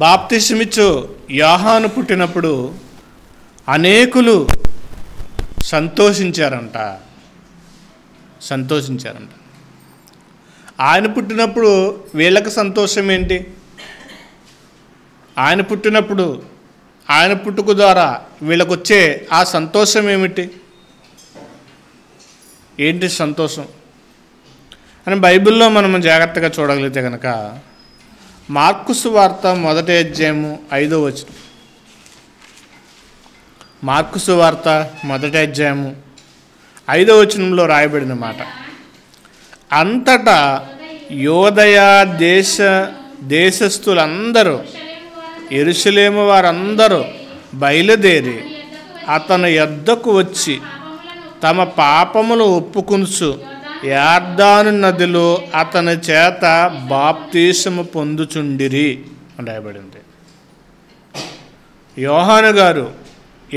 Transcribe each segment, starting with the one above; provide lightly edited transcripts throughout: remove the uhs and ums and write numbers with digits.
బాప్తిస్మిచ్చు యోహాను పుట్టినప్పుడు అనేకులు సంతోషించారంట. ఆయన పుట్టినప్పుడు వీళ్ళకి సంతోషం ఏంటి? ఆయన పుట్టినప్పుడు ఆయన పుట్టుక ద్వారా వీళ్ళకు వచ్చే ఆ సంతోషం ఏమిటి? ఏంటి సంతోషం అని బైబిల్లో మనం జాగ్రత్తగా చూడగలిగితే కనుక మార్కు సువార్త 1వ అధ్యాయము 5వ వచనం. మార్కు సువార్త 1వ అధ్యాయము 5వ వచనంలో రాయబడిన మాట, అంతటా యోదయ దేశస్థులందరూ యెరూషలేము వారందరూ బయలుదేరి అతని యొద్దకు వచ్చి తమ పాపములు ఒప్పుకొనుచు యొర్దాను నదిలో అతని చేత బాప్తీసము పొందుచుండిరి అని రాయబడింది. యోహాను గారు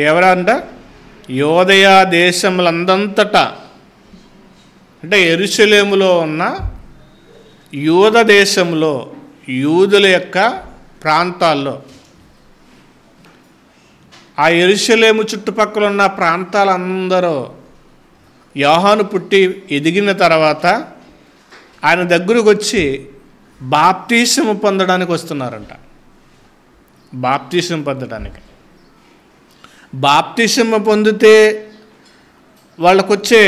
ఎవరంట? యోదయ దేశములందంతటా, అంటే యెరూషలేములో ఉన్న యూద దేశంలో యూదుల యొక్క ప్రాంతాల్లో, ఆ యెరూషలేము చుట్టుపక్కల ఉన్న ప్రాంతాలందరూ యోహాను పుట్టి ఎదిగిన తర్వాత ఆయన దగ్గరకు వచ్చి బాప్తీసము పొందడానికి వస్తున్నారంట. బాప్తీసం పొందడానికి. బాప్తీసము పొందితే వాళ్ళకు వచ్చే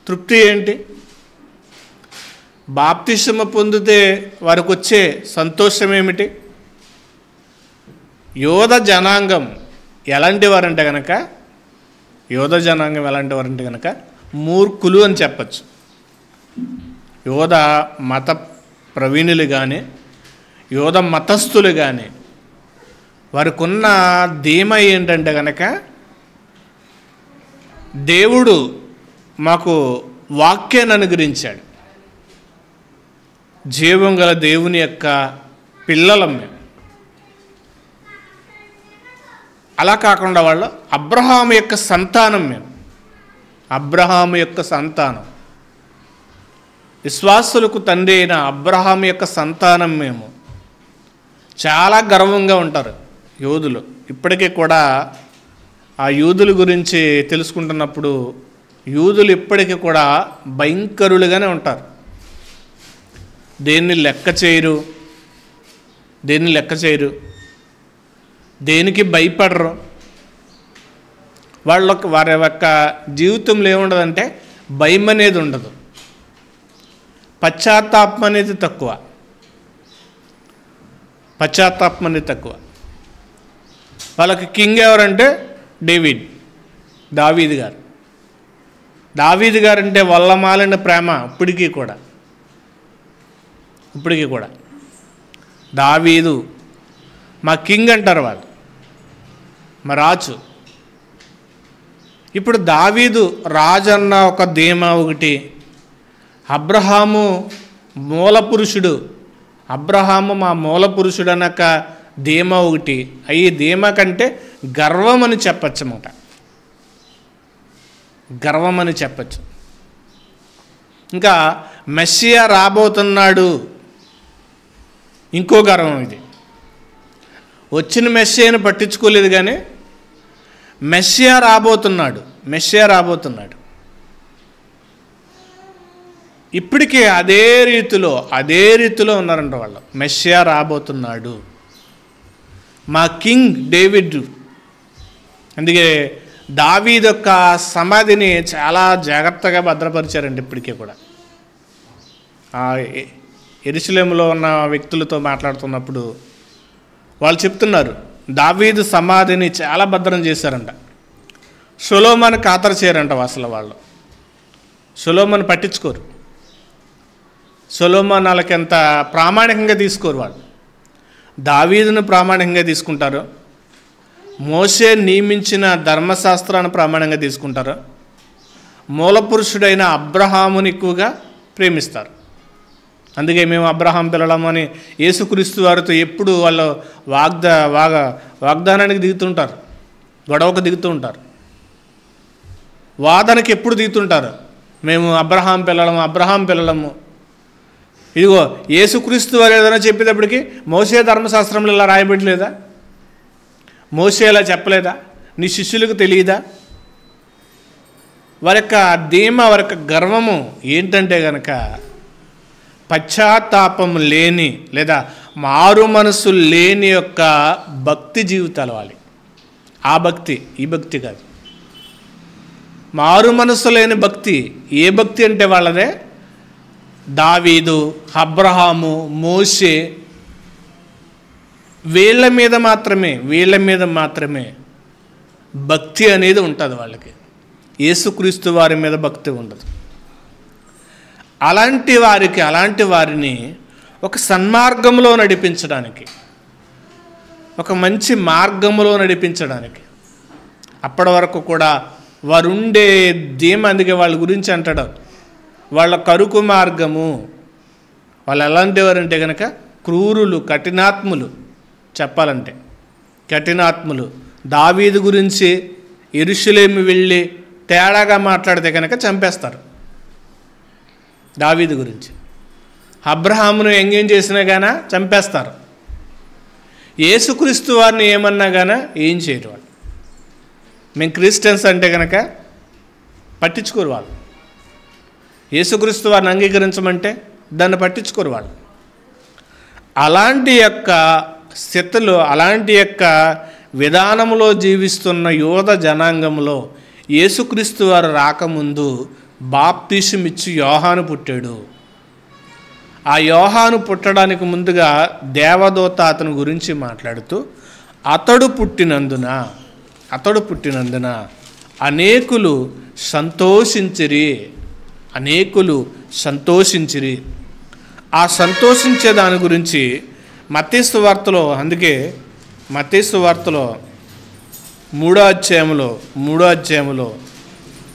తృప్తి ఏంటి? బాప్తీసము పొందితే వారికి వచ్చే సంతోషం ఏమిటి? యోధ జనాంగం ఎలాంటి వారంటే కనుక మూర్ఖులు అని చెప్పచ్చు. యోధ మత ప్రవీణులు కానీ యోధ మతస్థులు కానీ వారికి ఉన్న ధీమా ఏంటంటే కనుక, దేవుడు మాకు వాక్యాన్ని అనుగ్రహించాడు, జీవం గల దేవుని యొక్క పిల్లలం మేము. అలా కాకుండా వాళ్ళు అబ్రహాము యొక్క సంతానం మేము. అబ్రహాము యొక్క సంతానం, విశ్వాసులకు తండ్రి అయిన అబ్రహాము యొక్క సంతానం మేము. చాలా గర్వంగా ఉంటారు యూదులు. ఇప్పటికీ కూడా ఆ యూదుల గురించి తెలుసుకుంటున్నప్పుడు యూదులు ఇప్పటికీ కూడా భయంకరులుగానే ఉంటారు. దేన్ని లెక్క చేయరు, దేనికి భయపడరు. వారి యొక్క జీవితంలో ఏముండదంటే భయం అనేది ఉండదు, పశ్చాత్తాపం అనేది తక్కువ. వాళ్ళకి కింగ్ ఎవరంటే దావీదు గారు. దావీదు గారు అంటే వల్లమాలిన ప్రేమ ఇప్పటికీ కూడా. దావీదు మా కింగ్ అంటారు వాళ్ళు, మా రాజు. ఇప్పుడు దావీదు రాజు అన్న ఒక ధీమా ఒకటి, అబ్రహాము మా మూల పురుషుడు అన్నక ధీమా ఒకటి. ఈ ధీమా కంటే గర్వం అని చెప్పచ్చు. ఇంకా మెస్సియా రాబోతున్నాడు, ఇంకో గర్వం ఇది. వచ్చిన మెస్సియాను పట్టించుకోలేదు కానీ మెస్సియా రాబోతున్నాడు. ఇప్పటికీ అదే రీతిలో ఉన్నారంట వాళ్ళు. మెస్సియా రాబోతున్నాడు, మా కింగ్ డేవిడ్. అందుకే దావీదు యొక్క సమాధిని చాలా జాగ్రత్తగా భద్రపరిచారండి. ఇప్పటికీ కూడా యెరూషలేములో ఉన్న వ్యక్తులతో మాట్లాడుతున్నప్పుడు వాళ్ళు చెప్తున్నారు, దావీదు సమాధిని చాలా భద్రం చేశారంట. సొలొమోను ఖాతరు చేయరంట అసలు వాళ్ళు. సొలొమోను పట్టించుకోరు. సొలొమోను వాళ్ళకి ఎంత ప్రామాణికంగా తీసుకోరు వాళ్ళు. దావీదును ప్రామాణికంగా తీసుకుంటారు, మోషే నియమించిన ధర్మశాస్త్రాన్ని ప్రామాణికంగా తీసుకుంటారు, మూలపురుషుడైన అబ్రహాముని ఎక్కువగా ప్రేమిస్తారు. అందుకే మేము అబ్రహాం పిల్లలము అని యేసుక్రీస్తు వారితో ఎప్పుడు వాళ్ళు వాగ్దానానికి దిగుతుంటారు, గొడవకు దిగుతూ ఉంటారు, వాదనకి ఎప్పుడు దిగుతుంటారు. మేము అబ్రహాం పిల్లలము. ఇదిగో యేసుక్రీస్తు వారు ఏదైనా చెప్పేటప్పటికి మోసే ధర్మశాస్త్రంలో ఇలా రాయబడలేదా? మోసే ఇలా చెప్పలేదా? నీ శిష్యులకు తెలియదా? వారి యొక్క ధీమా, వారి యొక్క గర్వము ఏంటంటే గనక పశ్చాత్తాపం లేని లేదా మారు మనసు లేని యొక్క భక్తి జీవితాలు వాళ్ళు. ఆ భక్తి ఈ భక్తి కాదు. మారు మనసు లేని భక్తి. ఏ భక్తి అంటే వాళ్ళదే దావీదు, అబ్రహాము, మోషే, వీళ్ళ మీద మాత్రమే భక్తి అనేది ఉంటుంది వాళ్ళకి. యేసుక్రీస్తు వారి మీద భక్తి ఉండదు. అలాంటి వారిని ఒక సన్మార్గంలో నడిపించడానికి, ఒక మంచి మార్గంలో నడిపించడానికి, అప్పటి వరకు కూడా వారు ఉండే ధీమ, అందుకే వాళ్ళ గురించి అంటాడు వాళ్ళ కరుకు మార్గము. వాళ్ళు ఎలాంటి వారంటే కనుక క్రూరులు, కఠినాత్ములు. చెప్పాలంటే కఠినాత్ములు. దావీదు గురించి యెరూషలేము వెళ్ళి తేడాగా మాట్లాడితే కనుక చంపేస్తారు. దావీదు గురించి అబ్రహామును ఎంగేం చేసినా గానా చంపేస్తారు. యేసుక్రీస్తు వారిని ఏమన్నా గానా ఏం చేయరు వాళ్ళు. మేము క్రిస్టియన్స్ అంటే కనుక పట్టించుకోరు వాళ్ళు. యేసుక్రీస్తు వారిని అంగీకరించమంటే దాన్ని పట్టించుకోరు వాళ్ళు. అలాంటి యొక్క స్థితిలో, అలాంటి యొక్క విధానంలో జీవిస్తున్న యూద జనాంగంలో యేసుక్రీస్తు వారు రాకముందు బాప్తీసమిచ్చి యోహాను పుట్టాడు. ఆ యోహాను పుట్టడానికి ముందుగా దేవదూత అతని గురించి మాట్లాడుతూ అతడు పుట్టినందున అనేకులు సంతోషించిరి. ఆ సంతోషించే దాని గురించి మత్తయి సువార్తలో, అందుకే మత్తయి సువార్తలో 3వ అధ్యాయంలో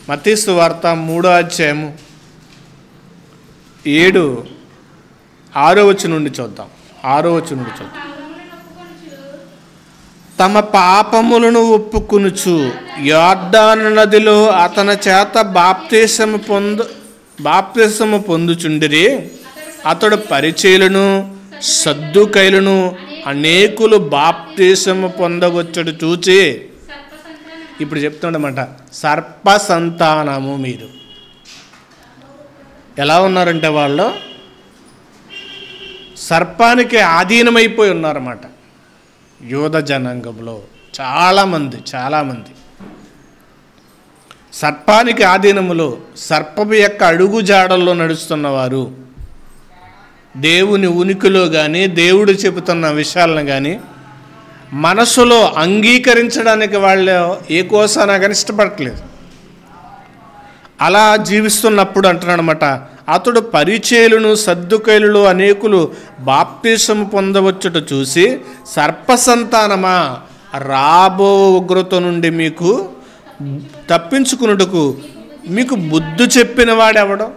మత్తయి సువార్త 3వ అధ్యాయము 6వ వచనం నుండి చూద్దాం. తమ పాపములను ఒప్పుకొనుచు యొర్దాను నదిలో అతని చేత బాప్తిసము పొందుచుండిరి. అతడు పరిచయులను సద్దుకైలను అనేకులు బాప్తిసము పొందవచ్చుడు చూచి, ఇప్పుడు చెప్తుండమాట, సర్ప సంతానము మీరు. ఎలా ఉన్నారంటే వాళ్ళు సర్పానికి ఆధీనమైపోయి ఉన్నారన్నమాట. యూద జనాంగంలో చాలామంది సర్పానికి ఆధీనములో, సర్పము యొక్క అడుగు జాడల్లో నడుస్తున్నవారు, దేవుని ఉనికిలో కానీ దేవుడు చెబుతున్న విషయాలను కానీ మనసులో అంగీకరించడానికి వాళ్ళు ఏ కోసానా కానీ ఇష్టపడట్లేదు. అలా జీవిస్తున్నప్పుడు అంటున్నాడనమాట, అతడు పరిచయులను సద్దుకైలు అనేకులు బాప్తిసము పొందవచ్చుట చూసి, సర్ప సంతానమా, రాబో ఉగ్రత నుండి మీకు తప్పించుకున్నట్టుకు మీకు బుద్ధి చెప్పిన వాడెవడో.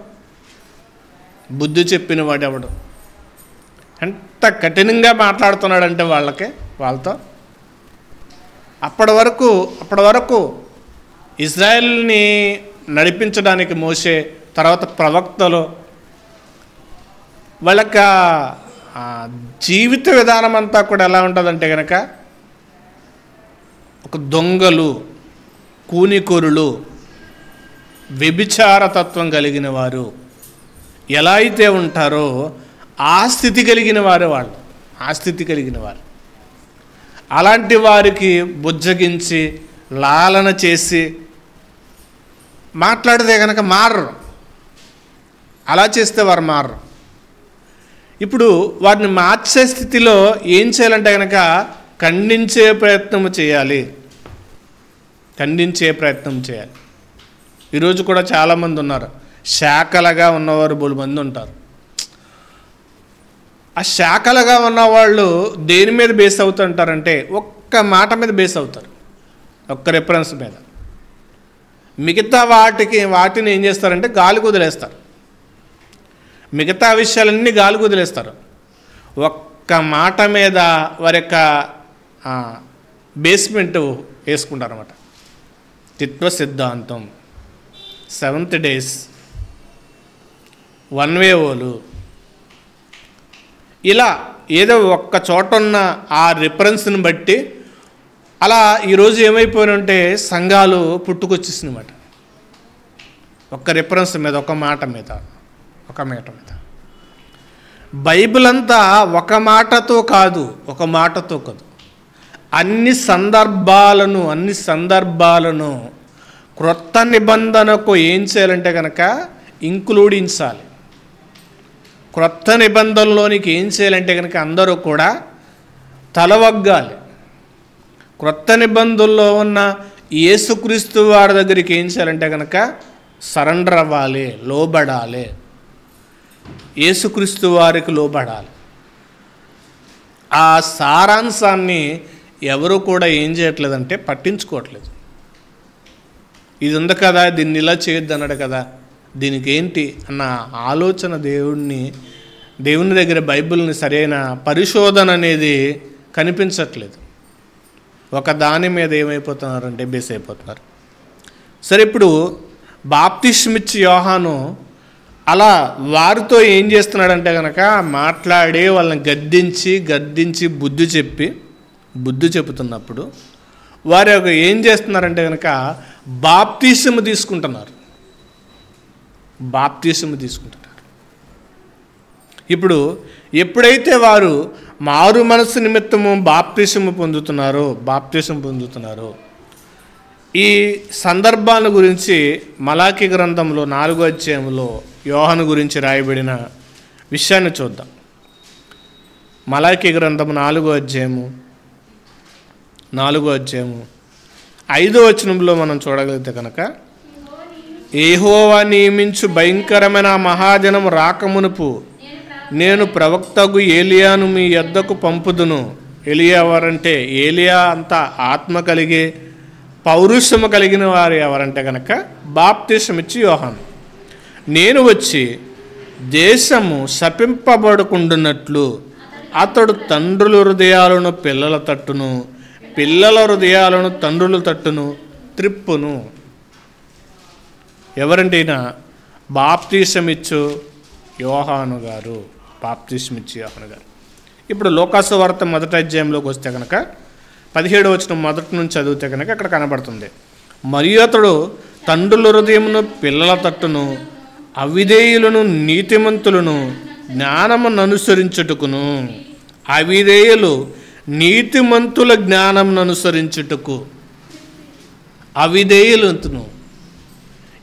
ఎంత కఠినంగా మాట్లాడుతున్నాడంటే వాళ్ళతో. అప్పటి వరకు ఇజ్రాయెల్ని నడిపించడానికి మోషే, తర్వాత ప్రవక్తలు, వాళ్ళక జీవిత విధానం అంతా కూడా ఎలా ఉంటుందంటే కనుక ఒక దొంగలు, కూనికోరులు, వ్యభిచారతత్వం కలిగిన వారు ఎలా అయితే ఉంటారో ఆ స్థితి కలిగిన వారు. అలాంటి వారికి బుజ్జగించి లాలన చేసి మాట్లాడితే కనుక మారరు. అలా చేస్తే వారు మారరు. ఇప్పుడు వారిని మార్చే స్థితిలో ఏం చేయాలంటే కనుక ఖండించే ప్రయత్నం చేయాలి. ఈరోజు కూడా చాలామంది ఉన్నారు, శాఖలుగా ఉన్నవారు బోలు మంది ఉంటారు. ఆ శాఖలుగా ఉన్నవాళ్ళు దేని మీద బేస్ అవుతుంటారంటే ఒక్క మాట మీద బేస్ అవుతారు, ఒక్క రెఫరెన్స్ మీద. మిగతా వాటిని ఏం చేస్తారంటే గాలికి వదిలేస్తారు. మిగతా విషయాలన్నీ గాలికి వదిలేస్తారు. ఒక్క మాట మీద వారి యొక్క బేస్మెంట్ వేసుకుంటారన్నమాట. తిత్వ సిద్ధాంతం, 7th డేస్, వన్ వే ఓలు, ఇలా ఏదో ఒక్క చోట ఉన్న ఆ రిఫరెన్స్ని బట్టి అలా ఈరోజు ఏమైపోయినంటే సంఘాలు పుట్టుకొచ్చేసినమాట. ఒక్క రిఫరెన్స్ మీద, ఒక మాట మీద. బైబిల్ అంతా ఒక మాటతో కాదు, అన్ని సందర్భాలను క్రొత్త నిబంధనకు ఏం చేయాలంటే కనుక ఇంక్లూడించాలి. క్రొత్త నిబంధనలోనికి ఏం చేయాలంటే కనుక అందరూ కూడా తలవగ్గాలి. క్రొత్త నిబంధనలో ఉన్న యేసుక్రీస్తు వారి దగ్గరికి ఏం చేయాలంటే కనుక సరెండర్ అవ్వాలి, లోబడాలి. యేసుక్రీస్తు వారికి లోబడాలి. ఆ సారాంశాన్ని ఎవరు కూడా ఏం చేయట్లేదంటే పట్టించుకోవట్లేదు. ఇది ఉంది కదా, దీన్ని ఇలా చేయొద్దు అన్నాడు కదా, దీనికి ఏంటి అన్న ఆలోచన దేవుని దగ్గర బైబిల్ని సరైన పరిశోధన అనేది కనిపించట్లేదు. ఒక దాని మీద ఏమైపోతున్నారంటే బేస్ అయిపోతున్నారు. సరే, ఇప్పుడు బాప్తిస్మిచ్చి యోహాను అలా వారితో ఏం చేస్తున్నాడంటే కనుక మాట్లాడి వాళ్ళని గద్దించి బుద్ధి చెప్పుతున్నప్పుడు వారు ఏం చేస్తున్నారంటే కనుక బాప్తిస్ము తీసుకుంటున్నారు. ఇప్పుడు ఎప్పుడైతే వారు మారు మనసు నిమిత్తము బాప్తిస్ము పొందుతున్నారో ఈ సందర్భాల గురించి మలాకి గ్రంథంలో 4వ అధ్యాయంలో యోహాను గురించి రాయబడిన విషయాన్ని చూద్దాం. మలాకి గ్రంథం 4వ అధ్యాయము 5వ వచనంలో మనం చూడగలిగితే కనుక, యెహోవా నియమించు భయంకరమైన మహాదినం రాకమునుపు నేను ప్రవక్తగు ఏలియాను మీ యొద్దకు పంపుదును. ఏలియా ఎవరంటే, ఏలియా అంతా ఆత్మ కలిగి పౌరుషము కలిగిన వారు ఎవరంటే కనుక బాప్తిస్మిచ్చి యోహాను. నేను వచ్చి దేశము శపింపబడుకుంటున్నట్లు అతడు తండ్రుల హృదయాలను పిల్లల తట్టును, పిల్లల హృదయాలను తండ్రుల తట్టును త్రిప్పును. ఎవరంటే ఈయన బాప్తిస్మిచ్చు యోహాను గారు. ఇప్పుడు లోకాసు వార్త 1వ అధ్యాయంలోకి వస్తే కనుక 17వ వచనం మొదటి నుంచి చదివితే కనుక అక్కడ కనబడుతుంది, మరియు అతడు తండ్రుల హృదయమును పిల్లల తట్టును, అవిధేయులను నీతిమంతులను జ్ఞానమును అనుసరించుటకును. అవిధేయులు నీతిమంతుల జ్ఞానమును అనుసరించుటకు. అవిధేయులను.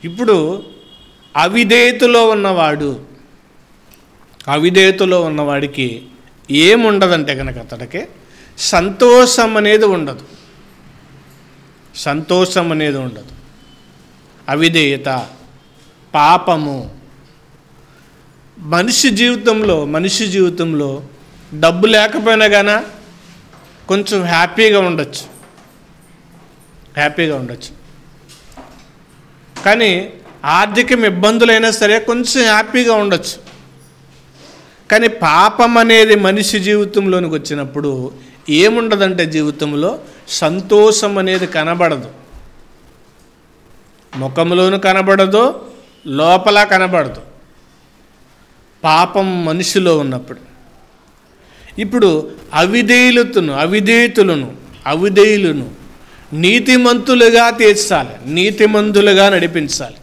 ఇప్పుడు అవిధేయతలో ఉన్నవాడికి ఏముండదంటే కనుక అతడికి సంతోషం అనేది ఉండదు. అవిధేయత, పాపము. మనిషి జీవితంలో డబ్బు లేకపోయినా కానీ కొంచెం హ్యాపీగా ఉండొచ్చు. కానీ ఆర్థిక ఇబ్బందులైనా సరే కొంచెం హ్యాపీగా ఉండొచ్చు. కానీ పాపం అనేది మనిషి జీవితంలోనికి వచ్చినప్పుడు ఏముండదంటే జీవితంలో సంతోషం అనేది కనబడదు. ముఖంలోనూ కనబడదు, లోపల కనబడదు. పాపం మనిషిలో ఉన్నప్పుడు. ఇప్పుడు అవిధేయులను నీతిమంతులుగా తీర్చాలి, నీతిమంతులుగా నడిపించాలి.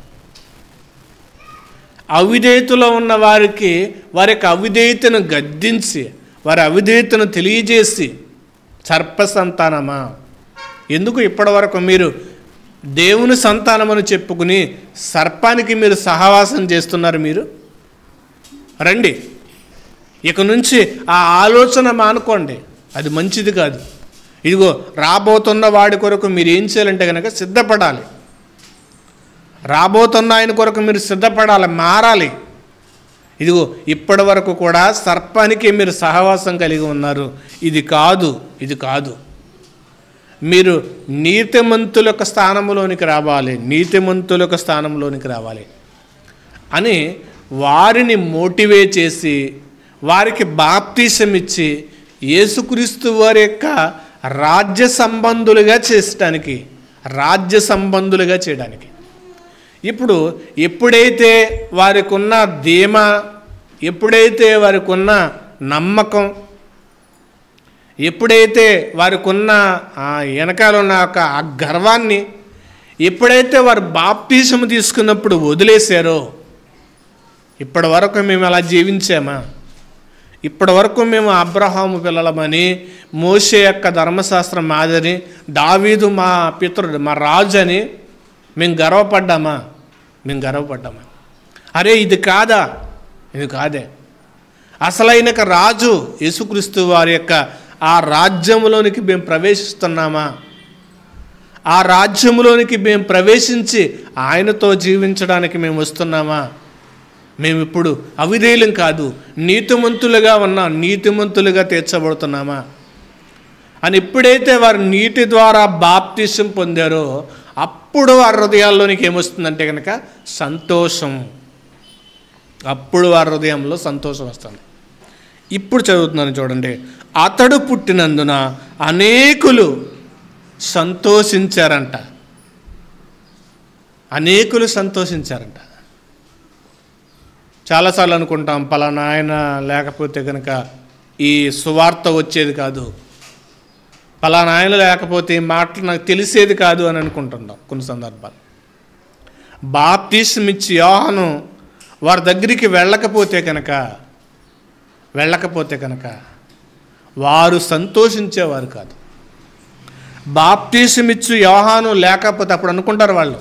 అవిధేయతలో ఉన్న వారికి వారి యొక్క అవిధేయతను గద్దించి, వారి అవిధేయతను తెలియజేసి, సర్ప సంతానమా, ఎందుకు ఇప్పటివరకు మీరు దేవుని సంతానమని చెప్పుకుని సర్పానికి మీరు సహవాసం చేస్తున్నారు? మీరు రండి, ఇక నుంచి ఆ ఆలోచన మానుకోండి, అది మంచిది కాదు. ఇదిగో రాబోతున్న వాడి కొరకు మీరు ఏం చేయాలంటే కనుక సిద్ధపడాలి. రాబోతున్న ఆయన కొరకు మీరు సిద్ధపడాలి, మారాలి. ఇదిగో ఇప్పటి వరకు కూడా సర్పానికి మీరు సహవాసం కలిగి ఉన్నారు. ఇది కాదు. మీరు నీతిమంతుల యొక్క స్థానంలోనికి రావాలి అని వారిని మోటివేట్ చేసి, వారికి బాప్తిసం ఇచ్చి యేసుక్రీస్తు వారి యొక్క రాజ్య సంబంధులుగా చేయడానికి. ఇప్పుడు ఎప్పుడైతే వారికి ఉన్న ధీమా, ఎప్పుడైతే వారికి ఉన్న నమ్మకం, ఎప్పుడైతే వారికి ఉన్న వెనకాల ఉన్న ఆ గర్వాన్ని ఎప్పుడైతే వారు బాప్తిసము తీసుకున్నప్పుడు వదిలేశారో, ఇప్పటి వరకు మేము అలా జీవించామా, ఇప్పటి వరకు మేము అబ్రహాము పిల్లలమని, మోషే యొక్క ధర్మశాస్త్రం మాదని, దావీదు మా పితరుడు మా రాజు అని మేము గర్వపడ్డామా? అరే ఇది కాదా? ఇది కాదే. అసలైన రాజు యేసుక్రీస్తు వారి యొక్క ఆ రాజ్యంలోనికి మేము ప్రవేశిస్తున్నామా? ఆ రాజ్యంలోనికి మేము ప్రవేశించి ఆయనతో జీవించడానికి మేము వస్తున్నామా? మేము ఇప్పుడు అవిధేయులం కాదు, నీతిమంతులుగా ఉన్నాం, నీతిమంతులుగా తీర్చబడుతున్నామా అని ఎప్పుడైతే వారు నీటి ద్వారా బాప్తిసం పొందారో అప్పుడు వారి హృదయాల్లోనికి ఏమొస్తుందంటే కనుక సంతోషం. అప్పుడు వారి హృదయంలో సంతోషం వస్తుంది. ఇప్పుడు చదువుతున్నాను చూడండి. అతడు పుట్టినందున అనేకులు సంతోషించారంట. చాలాసార్లు అనుకుంటాం పలానా ఆయన లేకపోతే కనుక ఈ సువార్త వచ్చేది కాదు, పలానా ఆయన లేకపోతే ఈ మాటలు నాకు తెలిసేది కాదు అని అనుకుంటున్నాం కొన్ని సందర్భాలు. బాప్తిస్మిచ్చి యోహాను వారి దగ్గరికి వెళ్ళకపోతే కనుక వారు సంతోషించేవారు కాదు. బాప్తిస్మిచ్చు యోహాను లేకపోతే అప్పుడు అనుకుంటారు వాళ్ళు,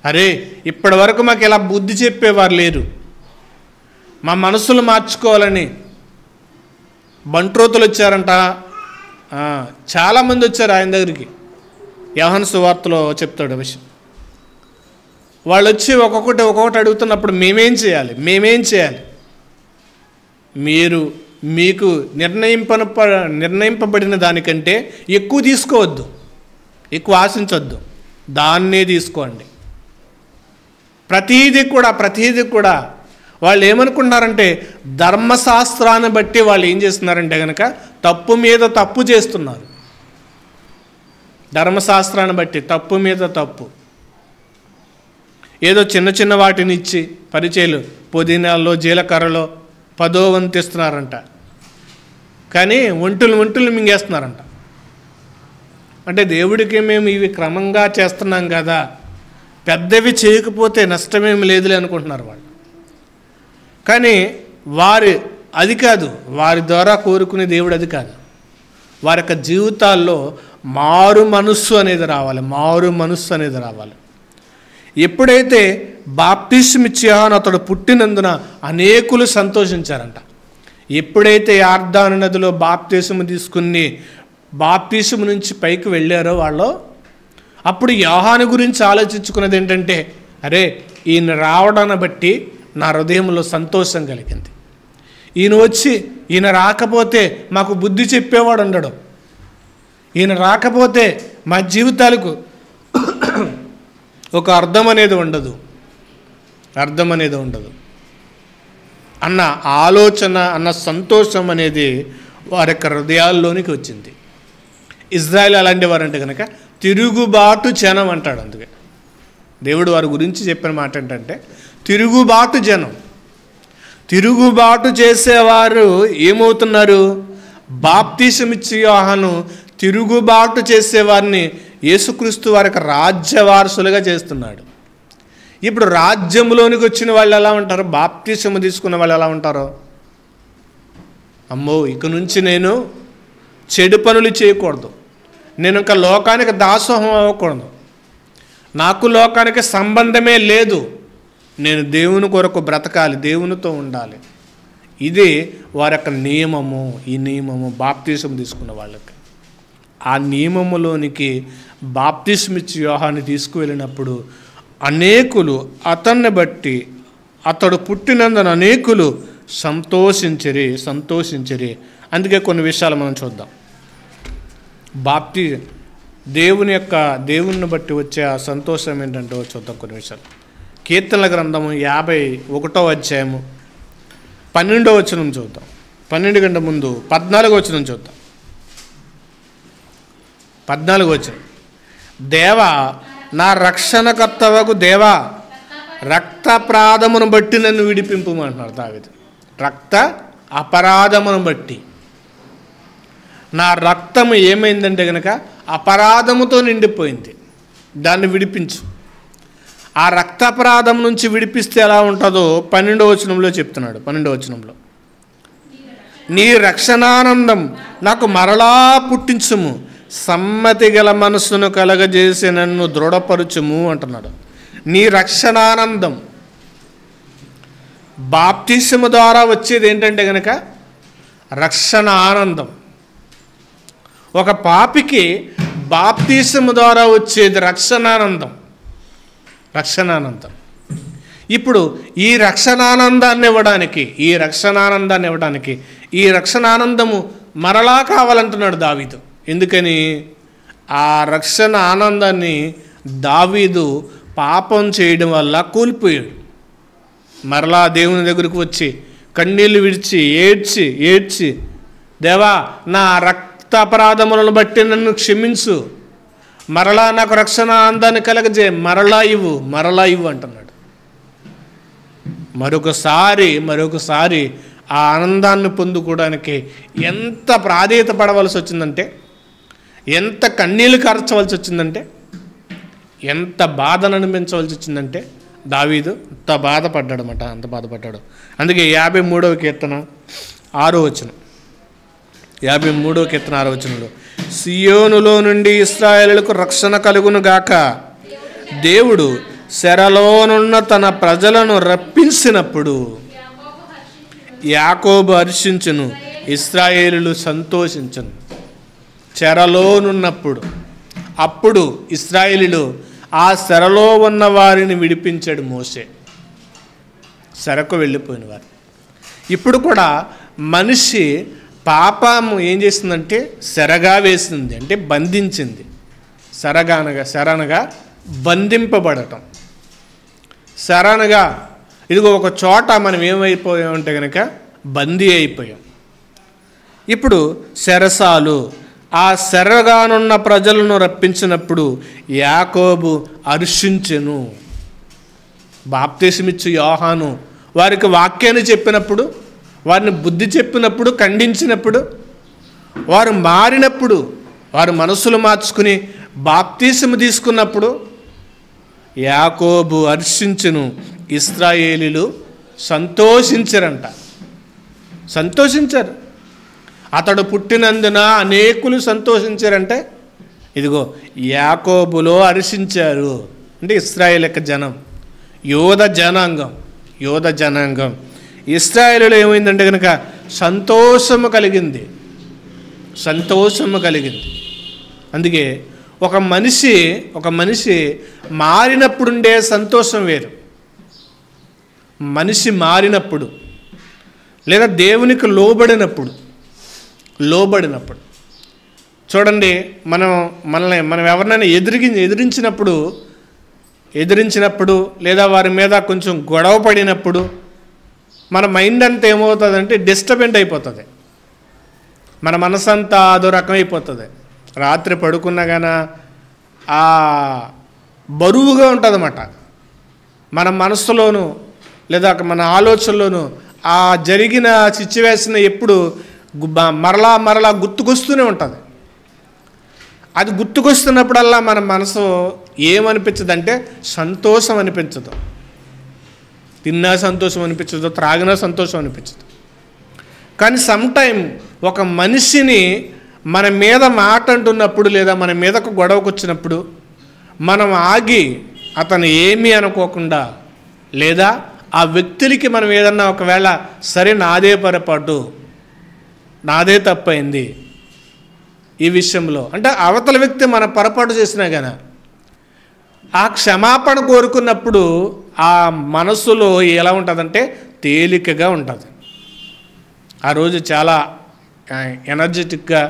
అరే ఇప్పటి వరకు మాకు ఇలా బుద్ధి చెప్పేవారు లేరు, మా మనసులు మార్చుకోవాలని బంట్రోతులు వచ్చారంట. చాలామంది వచ్చారు ఆయన దగ్గరికి. యోహాను సువార్తలో చెప్తాడు విషయం. వాళ్ళు వచ్చి ఒక్కొక్కటి అడుగుతున్నప్పుడు మేమేం చేయాలి? మీకు నిర్ణయింపబడిన దానికంటే ఎక్కువ తీసుకోవద్దు, ఎక్కువ ఆశించవద్దు, దాన్నే తీసుకోండి. ప్రతీది కూడా వాళ్ళు ఏమనుకుంటున్నారంటే ధర్మశాస్త్రాన్ని బట్టి వాళ్ళు ఏం చేస్తున్నారంటే కనుక తప్పు మీద తప్పు చేస్తున్నారు. ధర్మశాస్త్రాన్ని బట్టి తప్పు మీద తప్పు. ఏదో చిన్న వాటిని ఇచ్చి పరిచయలు పుదీనాల్లో జీలకర్రలో 10వ వంతు ఇస్తున్నారంట, కానీ ఒంటులు మింగేస్తున్నారంట. అంటే దేవుడికి మేము ఇవి క్రమంగా చేస్తున్నాం కదా, పెద్దవి చేయకపోతే నష్టమేమి లేదులే అనుకుంటున్నారు వాళ్ళు. కానీ అది కాదు, వారి ద్వారా కోరుకునే దేవుడు అది కాదు. వారి యొక్క జీవితాల్లో మారు మనస్సు అనేది రావాలి. ఎప్పుడైతే బాప్తిస్మిచ్చి యోహాను అతడు పుట్టినందున అనేకులు సంతోషించారంట. ఎప్పుడైతే యార్దాను నదిలో బాప్తిసము తీసుకుని బాప్తిసము నుంచి పైకి వెళ్ళారో వాళ్ళు, అప్పుడు యోహాను గురించి ఆలోచించుకున్నది ఏంటంటే, అరే ఈయన రావడాన్ని బట్టి నా హృదయంలో సంతోషం కలిగింది. ఈయన రాకపోతే మాకు బుద్ధి చెప్పేవాడు ఉండడు, ఈయన రాకపోతే మా జీవితాలకు ఒక అర్థం అనేది ఉండదు అన్న ఆలోచన, అన్న సంతోషం అనేది వారి యొక్క హృదయాల్లోనికి వచ్చింది. ఇజ్రాయెల్ అలాంటి వారంటే కనుక తిరుగుబాటు జనం అంటాడు. అందుకే దేవుడు వారి గురించి చెప్పిన మాట ఏంటంటే తిరుగుబాటు జనం. తిరుగుబాటు చేసేవారు ఏమవుతున్నారు? బాప్తిసమిచ్చి యోహాను తిరుగుబాటు చేసేవారిని యేసుక్రీస్తు వారి యొక్క రాజ్యవారసులుగా చేస్తున్నాడు. ఇప్పుడు రాజ్యంలోనికి వచ్చిన వాళ్ళు ఎలా ఉంటారు? బాప్తిసము తీసుకున్న వాళ్ళు ఎలా ఉంటారో, అమ్మో ఇక నుంచి నేను చెడు పనులు చేయకూడదు, నేను ఇంకా లోకానికి దాసోహం అవ్వకూడదు, నాకు లోకానికి సంబంధమే లేదు, నేను దేవుని కొరకు బ్రతకాలి, దేవునితో ఉండాలి. ఇది వారి యొక్క నియమము. ఈ నియమము బాప్తిసం తీసుకున్న వాళ్ళకి. ఆ నియమములోనికి బాప్తిస్మిచ్చి యోహాను తీసుకువెళ్ళినప్పుడు అనేకులు అతన్ని బట్టి, అతడు పుట్టినందున అనేకులు సంతోషించరి. అందుకే కొన్ని విషయాలు మనం చూద్దాం. దేవుని బట్టి వచ్చే ఆ సంతోషం ఏంటంటే చూద్దాం కొన్ని విషయాలు. కీర్తనల గ్రంథము 51వ అధ్యాయము 12వ వచనం చూద్దాం. 12 గంట ముందు 14వ వచనం చూద్దాం. 14వ వచనం, దేవా నా రక్షణకర్తవగు దేవా రక్త ప్రాదమును బట్టి నన్ను విడిపింపు అంటున్నారు దావీదు. రక్త అపరాధమును బట్టి. నా రక్తము ఏమైందంటే కనుక అపరాధముతో నిండిపోయింది, దాన్ని విడిపించు. ఆ రక్తాపరాధం నుంచి విడిపిస్తే ఎలా ఉంటుందో 12వ వచనంలో చెప్తున్నాడు. 12వ వచనంలో, నీ రక్షణానందం నాకు మరలా పుట్టించుము, సమ్మతి గల మనస్సును కలగజేసి నన్ను దృఢపరచుము అంటున్నాడు. నీ రక్షణానందం, బాప్తిసము ద్వారా వచ్చేది ఏంటంటే కనుక రక్షణ ఆనందం. ఒక పాపికి బాప్తిసము ద్వారా వచ్చేది రక్షణానందం. రక్షణానందం. ఇప్పుడు ఈ రక్షణానందాన్ని ఇవ్వడానికి, ఈ రక్షణానందము మరలా కావాలంటున్నాడు దావీదు. ఎందుకని? ఆ రక్షణ ఆనందాన్ని దావీదు పాపం చేయడం వల్ల కోల్పోయాడు. మరలా దేవుని దగ్గరకు వచ్చి కన్నీళ్లు విడిచి ఏడ్చి దేవా, నా రక్తాపరాధములను బట్టి నన్ను క్షమించు, మరలా నాకు రక్షణ ఆనందాన్ని కలగజే, మరలా ఇవ్వు అంటున్నాడు. మరొకసారి ఆ ఆనందాన్ని పొందుకోవడానికి ఎంత ప్రాధేయత పడవలసి వచ్చిందంటే, ఎంత కన్నీళ్లు కార్చవలసి వచ్చిందంటే, ఎంత బాధను అనుభవించవలసి వచ్చిందంటే దావీదు అంత బాధపడ్డాడు. అందుకే 53వ కీర్తన 6వ వచనం, 53వ కీర్తన 6వ వచనంలో, సియోనులో నుండి ఇశ్రాయేలులకు రక్షణ కలుగును గాక, దేవుడు శరలోనున్న తన ప్రజలను రప్పించినప్పుడు యాకోబు హర్షించును, ఇశ్రాయేలులు సంతోషించును. చెరలోనున్నప్పుడు, అప్పుడు ఇశ్రాయేలీలు ఆ చెరలో ఉన్న వారిని విడిపించాడు మోషే, చెరకు వెళ్ళిపోయిన వారు. ఇప్పుడు కూడా మనిషి పాపము ఏం చేసిందంటే చెరగా వేసింది, అంటే బంధించింది. శరణగా బంధింపబడటం. శరణగా ఇదిగో ఒక చోట మనం ఏమైపోయామంటే కనుక బందీ అయిపోయాం. ఇప్పుడు చెరసాలు, ఆ శరగానున్న ప్రజలను రప్పించినప్పుడు యాకోబు హర్షించెను. బాప్తిసమిచ్చు యోహాను వారికి వాక్యాన్ని చెప్పినప్పుడు, వారిని బుద్ధి చెప్పినప్పుడు, ఖండించినప్పుడు, వారు మారినప్పుడు, వారు మనసులు మార్చుకుని బాప్తిసము తీసుకున్నప్పుడు యాకోబు హర్షించెను, ఇశ్రాయేలీలు సంతోషించారు. అతడు పుట్టినందున అనేకులు సంతోషించారంటే, ఇదిగో యాకోబులో హర్షించారు. అంటే ఇశ్రాయేల్ యొక్క జనం, యోధ జనాంగం. ఇశ్రాయేలులో ఏమైందంటే కనుక సంతోషము కలిగింది. అందుకే ఒక మనిషి మారినప్పుడుండే సంతోషం వేరు. మనిషి మారినప్పుడు లేదా దేవునికి లోబడినప్పుడు చూడండి, మనం ఎవరినైనా ఎదిరించినప్పుడు లేదా వారి మీద కొంచెం గొడవ పడినప్పుడు మన మైండ్ అంతా ఏమవుతుందంటే డిస్టర్బెంట్ అయిపోతుంది. మన మనసంతా అదో రకమైపోతుంది. రాత్రి పడుకున్నా కానీ ఆ బరువుగా ఉంటుందన్నమాట. మన మనస్సులోను లేదా మన ఆలోచనలోను ఆ జరిగిన సిచ్యువేషన్ ఎప్పుడు మరలా గుర్తుకొస్తూనే ఉంటుంది. అది గుర్తుకొస్తున్నప్పుడల్లా మన మనసు ఏమనిపించదు అంటే సంతోషం అనిపించదు. తిన్నా సంతోషం అనిపించదు, త్రాగినా సంతోషం అనిపించదు. కానీ సమ్టైమ్ ఒక మనిషిని మన మీద మాట అంటున్నప్పుడు లేదా మన మీదకు గొడవకు వచ్చినప్పుడు మనం ఆగి అతను ఏమీ అనుకోకుండా, లేదా ఆ వ్యక్తులకి మనం ఏదన్నా ఒకవేళ సరే నాదే పొరపాటు, నాదే తప్పైంది ఈ విషయంలో అంటే అవతల వ్యక్తి మన పొరపాటు చేసినా కానీ ఆ క్షమాపణ కోరుకున్నప్పుడు ఆ మనసులో ఎలా ఉంటుందంటే తేలికగా ఉంటుంది. ఆ రోజు చాలా ఎనర్జెటిక్గా,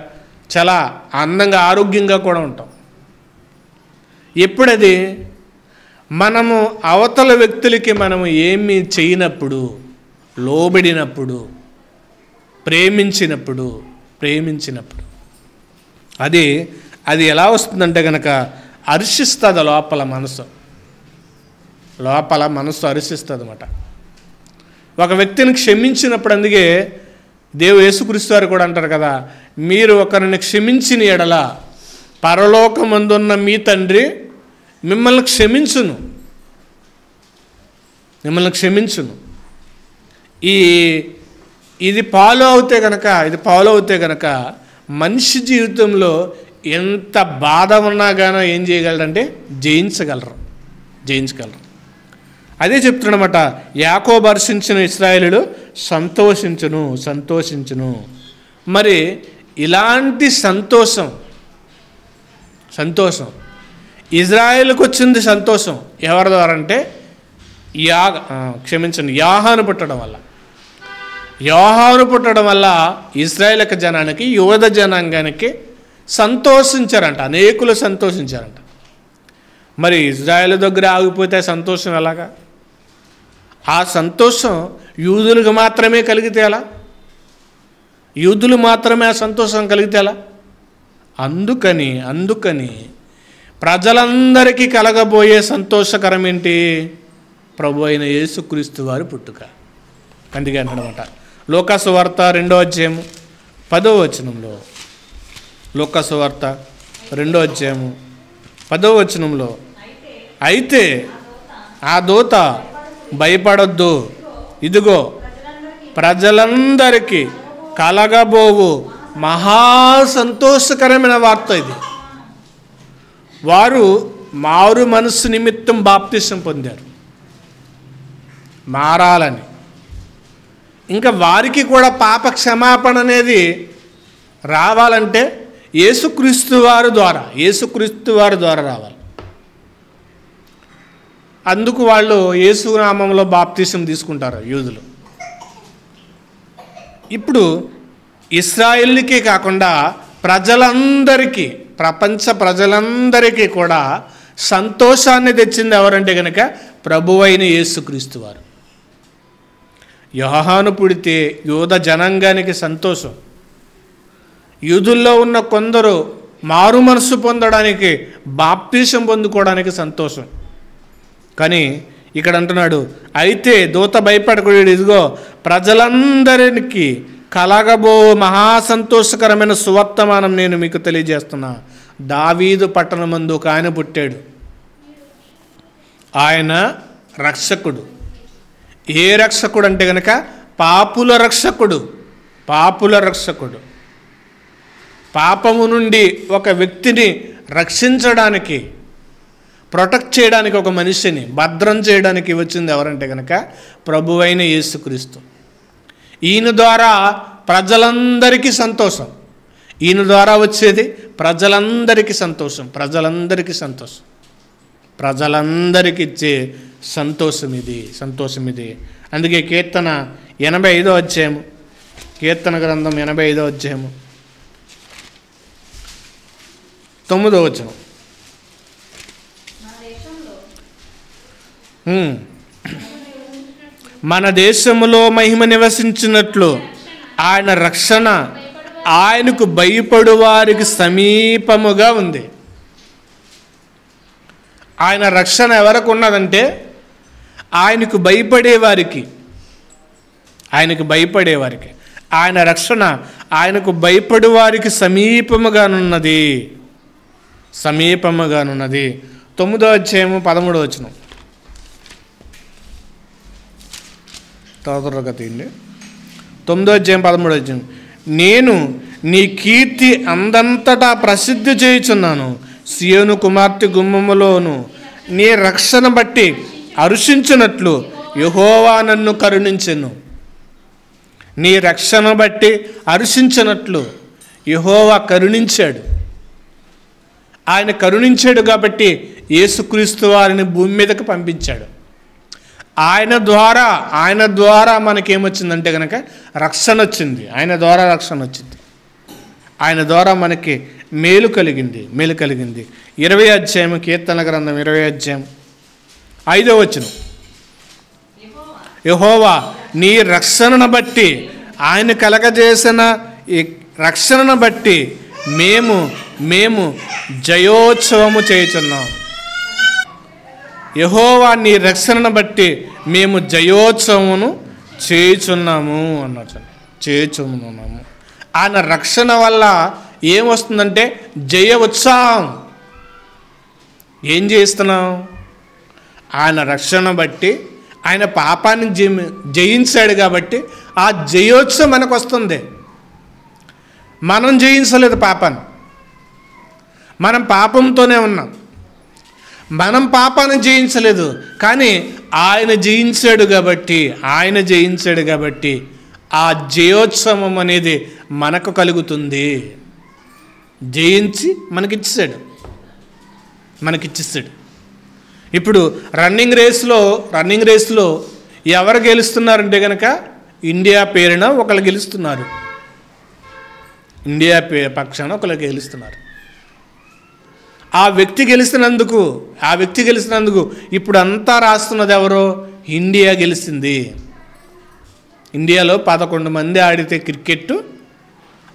చాలా అందంగా, ఆరోగ్యంగా కూడా ఉంటాం. ఎప్పుడది మనము అవతల వ్యక్తులకి మనము ఏమీ చేయనప్పుడు, లోబడినప్పుడు, ప్రేమించినప్పుడు అది ఎలా వస్తుందంటే కనుక హర్షిస్తుంది. లోపల మనసు హర్షిస్తుంది అన్నమాట. ఒక వ్యక్తిని క్షమించినప్పుడు, అందుకే యేసుక్రీస్తు వారు కూడా అంటారు కదా, మీరు ఒకరిని క్షమించిన ఎడల పరలోకమందున్న మీ తండ్రి మిమ్మల్ని క్షమించును. ఇది ఫాలో అవుతే కనుక మనిషి జీవితంలో ఎంత బాధ ఉన్నా గానో ఏం చేయగలరంటే జయించగలరు. అదే చెప్తున్నమాట, యాకోబు హర్షించిన ఇశ్రాయేలుడు సంతోషించును. మరి ఇలాంటి సంతోషం ఇజ్రాయేలుకు వచ్చింది. సంతోషం ఎవరి ద్వారా అంటే యోహాను పుట్టడం వల్ల ఇజ్రాయేల్ జనానికి, యోధ జనాంగానికి సంతోషించారంట, అనేకులు సంతోషించారంట. మరి ఇజ్రాయేల్ దగ్గర ఆగిపోతే సంతోషం ఎలాగా? ఆ సంతోషం యూదులకు మాత్రమే కలిగితే ఎలా? యూదులు మాత్రమే ఆ సంతోషం కలిగితే ఎలా? అందుకని ప్రజలందరికీ కలగబోయే సంతోషకరం ఏంటి? ప్రభు అయిన యేసుక్రీస్తు వారి పుట్టుక. అందుకే అంటాడనమాట లూకాసు వార్త 2వ అధ్యాయము 10వ వచనంలో, లూకాసు వార్త 2వ అధ్యాయము 10వ వచనంలో, అయితే ఆ దూత భయపడొద్దు, ఇదిగో ప్రజలందరికీ కలగబోవు మహా సంతోషకరమైన వార్త ఇది. వారు మారు మనస్సు నిమిత్తం బాప్తిసం పొందారు, మారాలని. ఇంకా వారికి కూడా పాప క్షమాపణ అనేది రావాలంటే యేసుక్రీస్తు వారి ద్వారా రావాలి. అందుకు వాళ్ళు యేసు నామంలో బాప్తిసం తీసుకుంటారు యూదులు. ఇప్పుడు ఇశ్రాయేలుకే కాకుండా ప్రజలందరికీ, ప్రపంచ ప్రజలందరికీ కూడా సంతోషాన్ని తెచ్చింది ఎవరంటే కనుక ప్రభువైన యేసుక్రీస్తు వారు. యోహాను పుడితే యూద జనాంగానికి సంతోషం. యూదుల్లో ఉన్న కొందరు మారు మనసు పొందడానికి, బాప్తిసం పొందుకోవడానికి సంతోషం. కానీ ఇక్కడ అంటున్నాడు, అయితే దూత భయపడకూడదు, ఇదిగో ప్రజలందరికీ కలగబో మహాసంతోషకరమైన సువర్తమానం నేను మీకు తెలియజేస్తున్నా. దావీదు పట్టణమందు ఒక ఆయన పుట్టాడు. ఆయన రక్షకుడు. ఏ రక్షకుడు అంటే కనుక పాపుల రక్షకుడు. పాపము నుండి ఒక వ్యక్తిని రక్షించడానికి, ప్రొటెక్ట్ చేయడానికి, ఒక మనిషిని భద్రం చేయడానికి వచ్చింది ఎవరంటే కనుక ప్రభువైన యేసుక్రీస్తు. ఈయన ద్వారా ప్రజలందరికీ సంతోషం. ఈయన ద్వారా వచ్చేది ప్రజలందరికీ సంతోషం. ప్రజలందరికీ ఇచ్చే సంతోషం ఇది. అందుకే కీర్తన 85వ అధ్యాయము, కీర్తన గ్రంథం 85వ అధ్యాయము 9వ వచనం. మన దేశములో మహిమ నివసించినట్లు ఆయన రక్షణ ఆయనకు భయపడు వారికి సమీపముగా ఉంది. ఆయన రక్షణ ఎవరికి ఉన్నదంటే ఆయనకు భయపడేవారికి. ఆయన రక్షణ ఆయనకు భయపడు వారికి సమీపముగానున్నది. 9వ అధ్యాయము 13వ వచనం. తొందరగా తీయండి. 9వ అధ్యాయం 13వ వచనం. నేను నీ కీర్తి అందంతటా ప్రసిద్ధి చేయుచున్నాను. సియోను కుమార్తె గుమ్మములోను నీ రక్షణ బట్టి హర్షించినట్లు యెహోవా నన్ను కరుణించెను. నీ రక్షణ బట్టి హర్షించినట్లు యెహోవా కరుణించాడు. ఆయన కరుణించాడు కాబట్టి యేసుక్రీస్తు వారిని భూమి మీదకి పంపించాడు. ఆయన ద్వారా మనకేమొచ్చిందంటే కనుక రక్షణ వచ్చింది. ఆయన ద్వారా ఆయన ద్వారా మనకి మేలు కలిగింది. 20వ అధ్యాయం, కీర్తన గ్రంథం 20వ అధ్యాయం 5వ వచనం. యెహోవా నీ రక్షణను బట్టి, ఆయన కలగజేసిన ఈ రక్షణను బట్టి మేము జయోత్సవము చేయుచున్నాం. యెహోవా నీ రక్షణను బట్టి మేము జయోత్సవమును చేయుచున్నాము అన్నాడు. చేయుచున్నాము. ఆయన రక్షణ వల్ల ఏమొస్తుందంటే జయ ఉత్సాహం. ఏం చేస్తున్నాం? ఆయన రక్షణ బట్టి ఆయన పాపాన్ని జయించాడు కాబట్టి ఆ జయోత్సవం మనకు వస్తుంది. మనం జయించలేదు పాపాన్ని, మనం పాపంతోనే ఉన్నాం. మనం పాపాన్ని జయించలేదు, కానీ ఆయన జయించాడు కాబట్టి ఆ జయోత్సవం అనేది మనకు కలుగుతుంది. జయించి మనకిచ్చేసాడు. ఇప్పుడు రన్నింగ్ రేస్లో ఎవరు గెలుస్తున్నారంటే కనుక ఇండియా పేరున ఒకళ్ళు గెలుస్తున్నారు, ఇండియా పక్షాన ఒకళ్ళు గెలుస్తున్నారు. ఆ వ్యక్తి గెలిచినందుకు ఇప్పుడు అంతా రాస్తున్నది ఎవరో? ఇండియా గెలిచింది. ఇండియాలో 11 మంది ఆడితే క్రికెట్,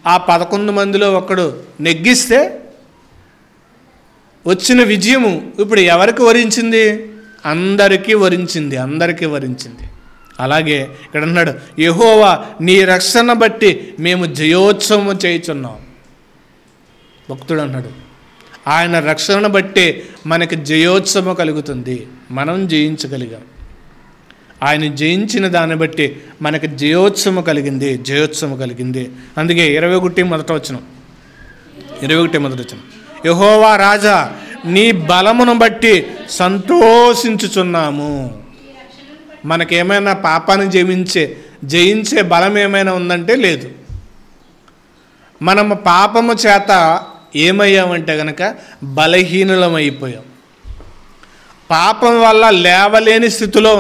ఆ 11 మందిలో ఒకడు నెగ్గిస్తే వచ్చిన విజయము ఇప్పుడు ఎవరికి వరించింది? అందరికీ వరించింది. అలాగే ఇక్కడ అన్నాడు, యెహోవా నీ రక్షణ బట్టి మేము జయోత్సవం చేయుచున్నాం. భక్తుడు అన్నాడు, ఆయన రక్షణ బట్టే మనకి జయోత్సవం కలుగుతుంది. మనం జయించగలిగాం. ఆయన జయించిన దాన్ని బట్టి మనకి జయోత్సవం కలిగింది. అందుకే 21 మొదటి వచనం, యెహోవా రాజా నీ బలమును బట్టి సంతోషించుచున్నాము. మనకేమైనా పాపాన్ని జయించే బలం ఏమైనా ఉందంటే లేదు. మనము పాపము చేత ఏమయ్యామంటే కనుక బలహీనులమైపోయాం. పాపం వల్ల లేవలేని స్థితిలో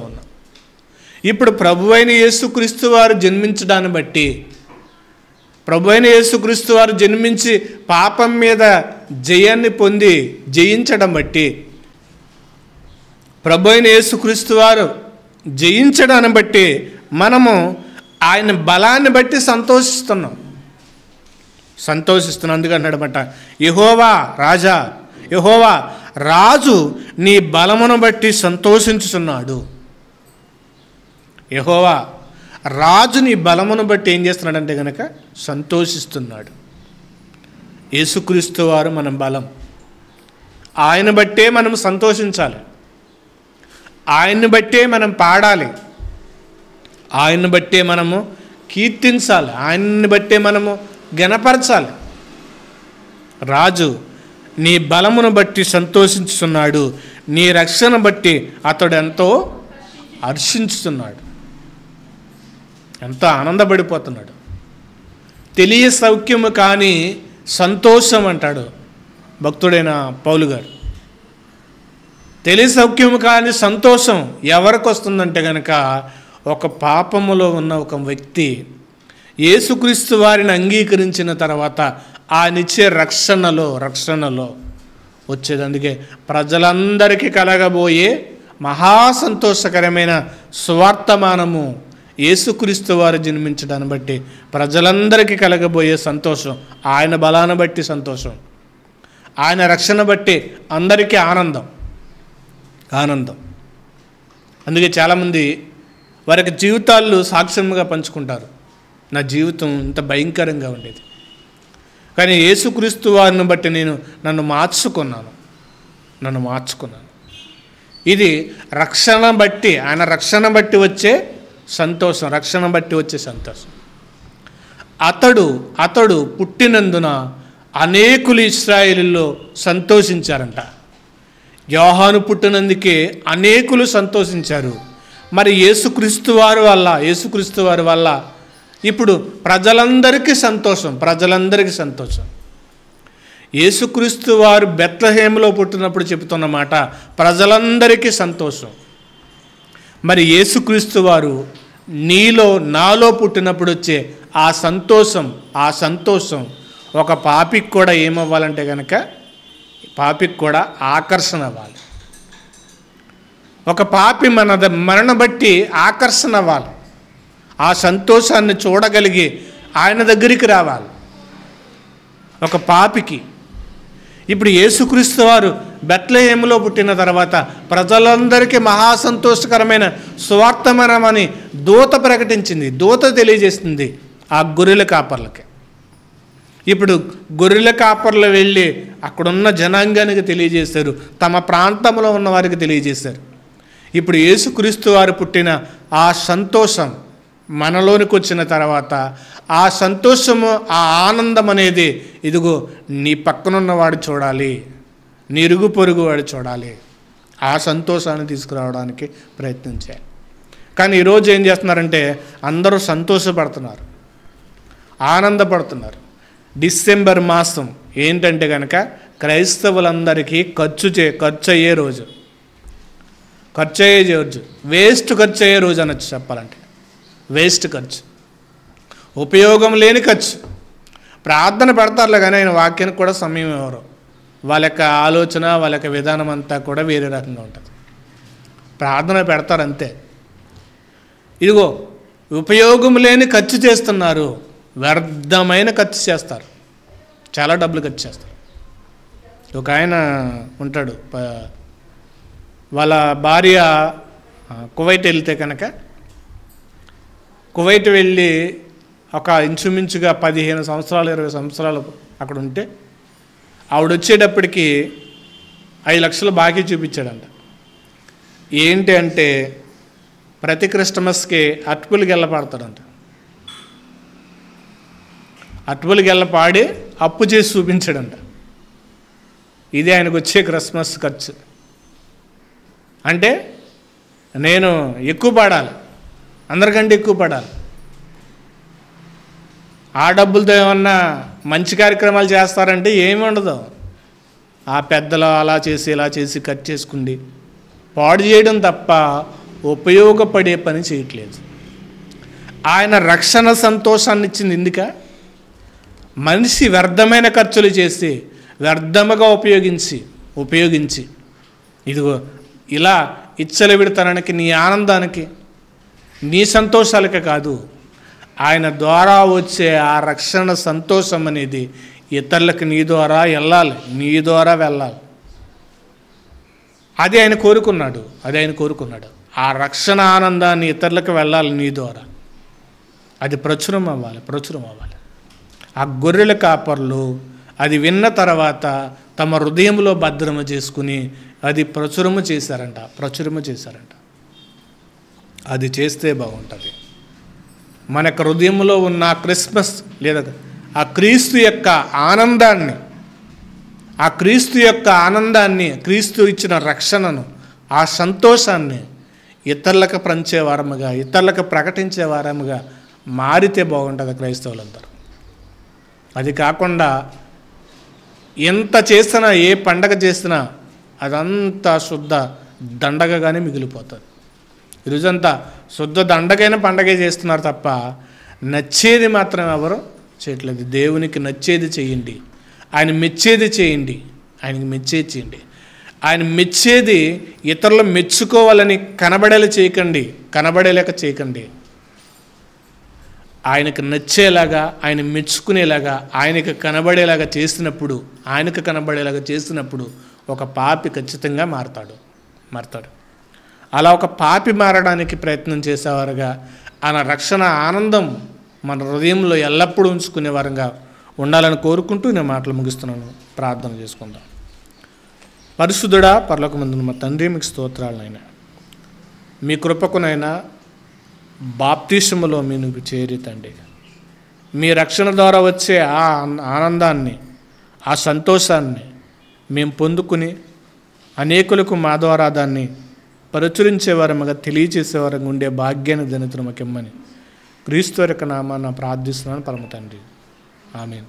ఉన్నాం. ఇప్పుడు ప్రభువైన యేసుక్రీస్తు వారు జన్మించడాన్ని బట్టి, ప్రభువైన యేసుక్రీస్తు వారు జన్మించి పాపం మీద జయాన్ని పొంది జయించడం బట్టి, ప్రభువైన యేసుక్రీస్తు వారు జయించడాన్ని బట్టి మనము ఆయన బలాన్ని బట్టి సంతోషిస్తున్నాం. అందుకన్నాడన్నమాట, యెహోవా రాజు నీ బలమును బట్టి సంతోషించుచున్నాడు. యెహోవా రాజు నీ బలమును బట్టి ఏం చేస్తున్నాడంటే కనుక సంతోషిస్తున్నాడు. యేసుక్రీస్తు వారు మన బలం. ఆయన బట్టే మనం సంతోషించాలి, ఆయన్ని బట్టే మనం పాడాలి, ఆయన్ని బట్టే మనము కీర్తించాలి, ఆయన్ని బట్టే మనము ఘనపరచాలి. రాజు నీ బలమును బట్టి సంతోషించుతున్నాడు, నీ రక్షణ బట్టి అతడు ఎంతో హర్షించుతున్నాడు, ఎంతో ఆనందపడిపోతున్నాడు. తెలియ సౌఖ్యము కానీ సంతోషం అంటాడు భక్తుడైన పౌలు గారు. తెలియ సౌఖ్యము కానీ సంతోషం ఎవరికి వస్తుందంటే కనుక ఒక పాపములో ఉన్న ఒక వ్యక్తి యేసుక్రీస్తు వారిని అంగీకరించిన తర్వాత ఆయనిచ్చే రక్షణలో వచ్చేది. అందుకే ప్రజలందరికీ కలగబోయే మహాసంతోషకరమైన సువార్తమానము యేసుక్రీస్తు వారు జన్మించడాన్ని బట్టి ప్రజలందరికీ కలగబోయే సంతోషం, ఆయన బలాన్ని బట్టి సంతోషం, ఆయన రక్షణ బట్టి అందరికీ ఆనందం. అందుకే చాలామంది వారికి జీవితాలు సాక్ష్యంగా పంచుకుంటారు. నా జీవితం ఇంత భయంకరంగా ఉండేది, కానీ యేసుక్రీస్తు వారిని బట్టి నన్ను మార్చుకున్నాను. ఇది రక్షణ బట్టి, ఆయన రక్షణ బట్టి వచ్చే సంతోషం. అతడు పుట్టినందున అనేకులు ఇశ్రాయేలులో సంతోషించారంట. యోహాను పుట్టినందుకే అనేకులు సంతోషించారు. మరి యేసుక్రీస్తు వారి వల్ల ఇప్పుడు ప్రజలందరికీ సంతోషం. యేసుక్రీస్తు వారు బెత్లెహేములో పుట్టినప్పుడు చెబుతున్న మాట ప్రజలందరికీ సంతోషం. మరి యేసుక్రీస్తు వారు నాలో పుట్టినప్పుడు వచ్చే ఆ సంతోషం ఒక పాపికి కూడా ఏమవ్వాలంటే కనుక పాపికి కూడా ఆకర్షణ అవ్వాలి. ఒక పాపి మనను బట్టి ఆకర్షణ అవ్వాలి. ఆ సంతోషాన్ని చూడగలిగి ఆయన దగ్గరికి రావాలి ఒక పాపికి. ఇప్పుడు యేసుక్రీస్తు వారు బెత్లెహేములో పుట్టిన తర్వాత ప్రజలందరికీ మహాసంతోషకరమైన సువార్తమనమని దూత ప్రకటించింది, దూత తెలియజేస్తుంది ఆ గొర్రెల కాపర్లకి. ఇప్పుడు గొర్రెల కాపర్లు వెళ్ళి అక్కడున్న జనాంగానికి తెలియజేశారు, తమ ప్రాంతంలో ఉన్న వారికి తెలియజేశారు. ఇప్పుడు యేసుక్రీస్తు వారు పుట్టిన ఆ సంతోషం మనలోనికి వచ్చిన తర్వాత ఆ సంతోషము, ఆ ఆనందం అనేది ఇదిగో నీ పక్కనున్నవాడు చూడాలి, నీ ఇరుగు పొరుగు వాడు చూడాలి, ఆ సంతోషాన్ని తీసుకురావడానికి ప్రయత్నించాలి. కానీ ఈరోజు ఏం చేస్తున్నారంటే అందరూ సంతోషపడుతున్నారు, ఆనందపడుతున్నారు. డిసెంబర్ మాసం ఏంటంటే కనుక క్రైస్తవులందరికీ ఖర్చు అయ్యే రోజు, వేస్ట్ ఖర్చు అయ్యే రోజు అనొచ్చు. చెప్పాలంటే వేస్ట్ ఖర్చు, ఉపయోగం లేని ఖర్చు. ప్రార్థన పెడతారులే కానీ ఆయన వాక్యానికి కూడా సమయం ఇవ్వరు. వాళ్ళ యొక్క ఆలోచన, వాళ్ళ యొక్క విధానం అంతా కూడా వేరే రకంగా ఉంటుంది. ప్రార్థన పెడతారు అంతే. ఇదిగో ఉపయోగం లేని ఖర్చు చేస్తున్నారు, వ్యర్థమైన ఖర్చు చేస్తారు, చాలా డబ్బులు ఖర్చు చేస్తారు. ఒక ఆయన ఉంటాడు, వాళ్ళ భార్య కువైట్ వెళ్తే కనుక, కువైట్ వెళ్ళి ఒక ఇంచుమించుగా 15 సంవత్సరాలు 20 సంవత్సరాలు అక్కడ ఉంటే ఆవిడ వచ్చేటప్పటికి 5 లక్షలు బాకీ చూపించాడంట. ఏంటి అంటే ప్రతి క్రిస్టమస్కి అటుకులు గెల్ల పాడతాడంట. అటుకులు గెల్ల పాడి అప్పు చేసి చూపించాడంట. ఇది ఆయనకు వచ్చే క్రిస్మస్ ఖర్చు. అంటే నేను ఎక్కువ పాడాలి, అందరికంటే ఎక్కువ పాడాలి, ఆ డబ్బులతో ఏమన్నా మంచి కార్యక్రమాలు చేస్తారంటే ఏమి ఉండదు. ఆ పెద్దలు అలా చేసి ఇలా చేసి ఖర్చు చేసుకుండి పాడు చేయడం తప్ప ఉపయోగపడే పని చేయట్లేదు. ఆయన రక్షణ సంతోషాన్ని ఇచ్చింది ఎందుక? మనిషి వ్యర్థమైన ఖర్చులు చేసి వ్యర్థముగా ఉపయోగించి ఇదిగో ఇలా ఇచ్చలవిడతనానికి, నీ ఆనందానికి, నీ సంతోషాలకే కాదు, ఆయన ద్వారా వచ్చే ఆ రక్షణ సంతోషం అనేది ఇతరులకు నీ ద్వారా వెళ్ళాలి. అది ఆయన కోరుకున్నాడు. ఆ రక్షణ ఆనందాన్ని ఇతరులకు వెళ్ళాలి నీ ద్వారా. అది ప్రచురం అవ్వాలి. ఆ గొర్రెల కాపర్లు అది విన్న తర్వాత తమ హృదయంలో భద్రము చేసుకుని అది ప్రచురము చేశారంట. అది చేస్తే బాగుంటుంది. మన యొక్క హృదయంలో ఉన్న క్రిస్మస్ లేదా ఆ క్రీస్తు యొక్క ఆనందాన్ని, క్రీస్తు ఇచ్చిన రక్షణను, ఆ సంతోషాన్ని ఇతరులకు పంచే వారముగా, ఇతరులకు ప్రకటించే వారముగా మారితే బాగుంటుంది క్రైస్తవులందరూ. అది కాకుండా ఎంత చేసినా, ఏ పండగ చేసినా అదంతా శుద్ధ దండగగానే మిగిలిపోతుంది. ఈరోజంతా శుద్ధ దండగైన పండగే చేస్తున్నారు తప్ప నచ్చేది మాత్రం ఎవరు చేయట్లేదు. దేవునికి నచ్చేది చేయండి, ఆయన మెచ్చేది చేయండి, ఆయనకి మెచ్చేది చేయండి. ఆయన మెచ్చేది ఇతరులు మెచ్చుకోవాలని కనబడేలేక చేయకండి. ఆయనకు నచ్చేలాగా, ఆయన మెచ్చుకునేలాగా, ఆయనకు కనబడేలాగా చేసినప్పుడు ఒక పాపి ఖచ్చితంగా మారతాడు. అలా ఒక పాపి మారడానికి ప్రయత్నం చేసేవారుగా, ఆయన రక్షణ ఆనందం మన హృదయంలో ఎల్లప్పుడూ ఉంచుకునే వారంగా ఉండాలని కోరుకుంటూ నేను మాటలు ముగిస్తున్నాను. ప్రార్థన చేసుకుందాం. పరిశుద్ధుడా, పరలోకమందున్న మా తండ్రి, మీకు స్తోత్రాలనైనా, మీ కృపకునైనా బాప్తిసములో మీకు చేరి తండ్రి, మీ రక్షణ ద్వారా వచ్చే ఆ ఆనందాన్ని, ఆ సంతోషాన్ని మేము పొందుకుని అనేకులకు మా ద్వారా దాన్ని ప్రచురించేవారముగా, తెలియచేసేవారంగా ఉండే భాగ్యాన్ని ధన్యతను మాకిమ్మని క్రీస్తు యొక్క నామాన ప్రార్థిస్తున్నాను పరమ తండ్రి. ఆమేన్.